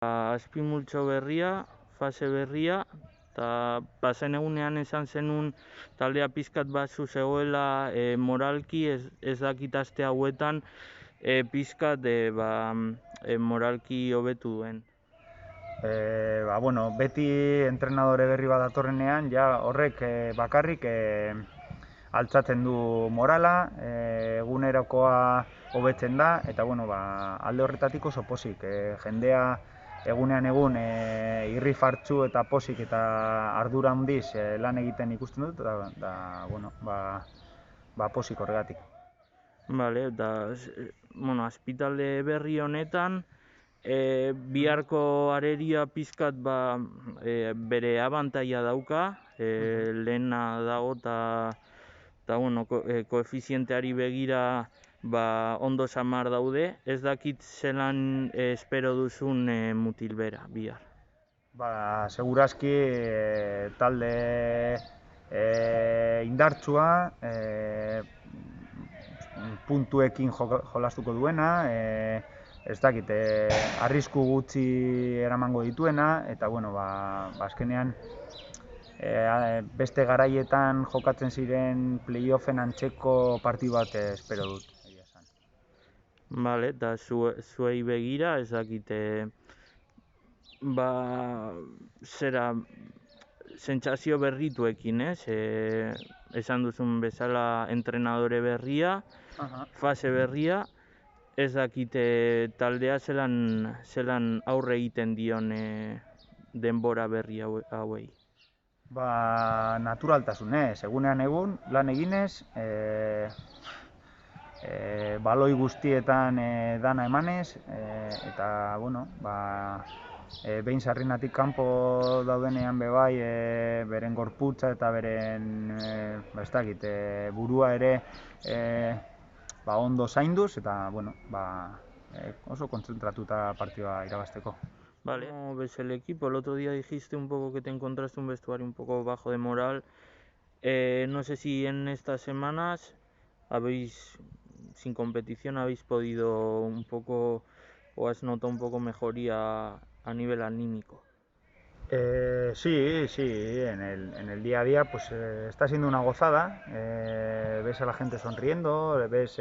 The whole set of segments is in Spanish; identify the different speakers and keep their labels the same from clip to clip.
Speaker 1: Azpimultxo berria, fase berria, eta pasen egunean esan zenun taldea pizkat batzu zegoela moralki, ez dakit aste hauetan pizkat moralki hobetu duen.
Speaker 2: Bueno, beti entrenadore berri bat datorrenean, ja horrek bakarrik altzatzen du morala, egunerokoa hobetzen da, eta bueno, alde horretatik oso pozik. Jendea egunean egun irri fartsu eta pozik eta ardura handiz lan egiten ikusten dut, eta bueno, pozik horregatik.
Speaker 1: Vale, bueno, azpitalde berri honetan, biharko areria pizkat bere abantaila dauka, lehena dago eta bueno, koefizienteari begira ondo samar daude. Ez dakit zelan espero duzun Mutilbera bihar.
Speaker 2: Segurazki talde indartsua, puntuekin jolastuko duena, ez dakit, arrisku gutxi eramango dituena, eta bueno, azkenean beste garaietan jokatzen ziren playoffen antzeko partidu bat espero dut.
Speaker 1: Vale, eta zuei begira, ez dakit, zera sentsazio berrituekin, ez? Esan duzun bezala entrenadore berria, fase berria, ez dakite taldea zelan aurre egiten dion denbora berri hauei.
Speaker 2: Naturaltasunez, egunean egun, lan eginez, baloi guztietan dana emanez, eta, bueno, behin sarrinatik kanpo daudenean bebai, beren gorputza eta beren, ez dakit, burua ere ondo zainduz, eta, bueno, oso kontzentratuta partidua irabazteko.
Speaker 1: Vale, ¿cómo ves el equipo? El otro día dijiste un poco que te encontraste un vestuario un poco bajo de moral. No sé si en estas semanas sin competición, habéis podido un poco, o has notado un poco mejoría a nivel anímico.
Speaker 2: Sí, en el día a día pues está siendo una gozada, ves a la gente sonriendo, ves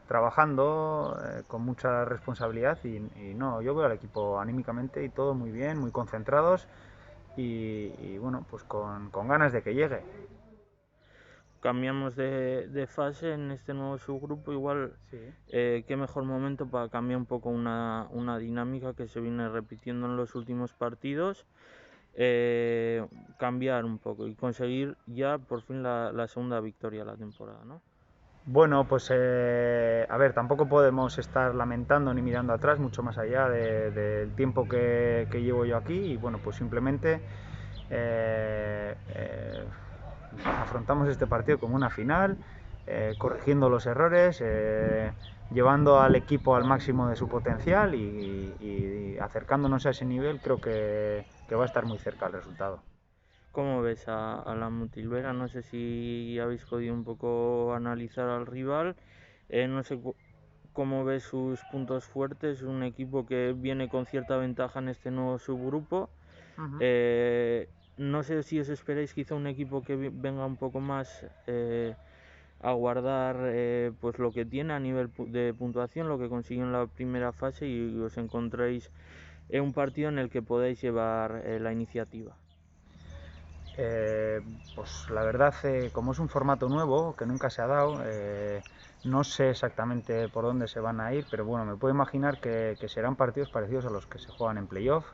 Speaker 2: trabajando con mucha responsabilidad y no, yo veo al equipo anímicamente y todo muy bien, muy concentrados y bueno, pues con ganas de que llegue.
Speaker 1: Cambiamos de fase en este nuevo subgrupo, igual sí. Qué mejor momento para cambiar un poco una dinámica que se viene repitiendo en los últimos partidos, cambiar un poco y conseguir ya por fin la segunda victoria de la temporada, ¿no?
Speaker 2: Bueno, pues a ver, tampoco podemos estar lamentando ni mirando atrás, mucho más allá del tiempo que llevo yo aquí y bueno, pues simplemente afrontamos este partido como una final, corrigiendo los errores, llevando al equipo al máximo de su potencial y acercándonos a ese nivel, creo que va a estar muy cerca el resultado.
Speaker 1: ¿Cómo ves a la Mutilbera? No sé si habéis podido un poco analizar al rival, no sé cómo ves sus puntos fuertes, un equipo que viene con cierta ventaja en este nuevo subgrupo. No sé si os esperáis quizá un equipo que venga un poco más a guardar pues lo que tiene a nivel de puntuación, lo que consiguió en la primera fase y os encontréis en un partido en el que podáis llevar la iniciativa.
Speaker 2: Pues la verdad, como es un formato nuevo que nunca se ha dado, no sé exactamente por dónde se van a ir, pero bueno, me puedo imaginar que serán partidos parecidos a los que se juegan en playoff.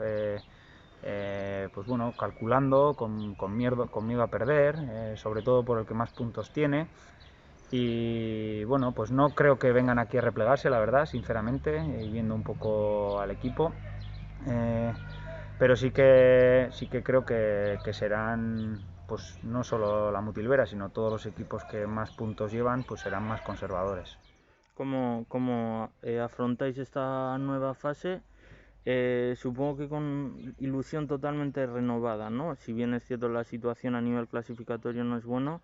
Speaker 2: Pues bueno, calculando, con miedo a perder, sobre todo por el que más puntos tiene. Y bueno, pues no creo que vengan aquí a replegarse, la verdad, sinceramente, viendo un poco al equipo. Pero sí que creo que serán, pues no solo la Mutilbera, sino todos los equipos que más puntos llevan, pues serán más conservadores.
Speaker 1: ¿Cómo afrontáis esta nueva fase? Supongo que con ilusión totalmente renovada, ¿no? Si bien es cierto la situación a nivel clasificatorio no es bueno,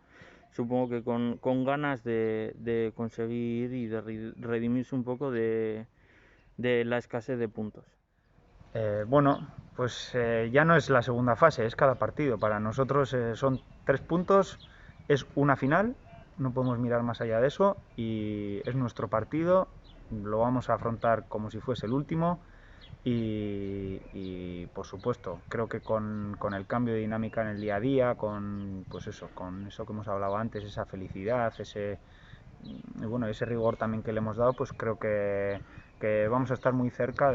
Speaker 1: supongo que con ganas de conseguir y de redimirse un poco de la escasez de puntos.
Speaker 2: Bueno, pues ya no es la segunda fase, es cada partido. Para nosotros son 3 puntos, es una final, no podemos mirar más allá de eso y es nuestro partido, lo vamos a afrontar como si fuese el último y, por supuesto, creo que con el cambio de dinámica en el día a día, pues eso, con eso que hemos hablado antes, esa felicidad, bueno, ese rigor también que le hemos dado, pues creo que vamos a estar muy cerca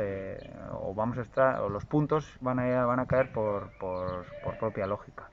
Speaker 2: o vamos a estar, o los puntos van a caer por propia lógica.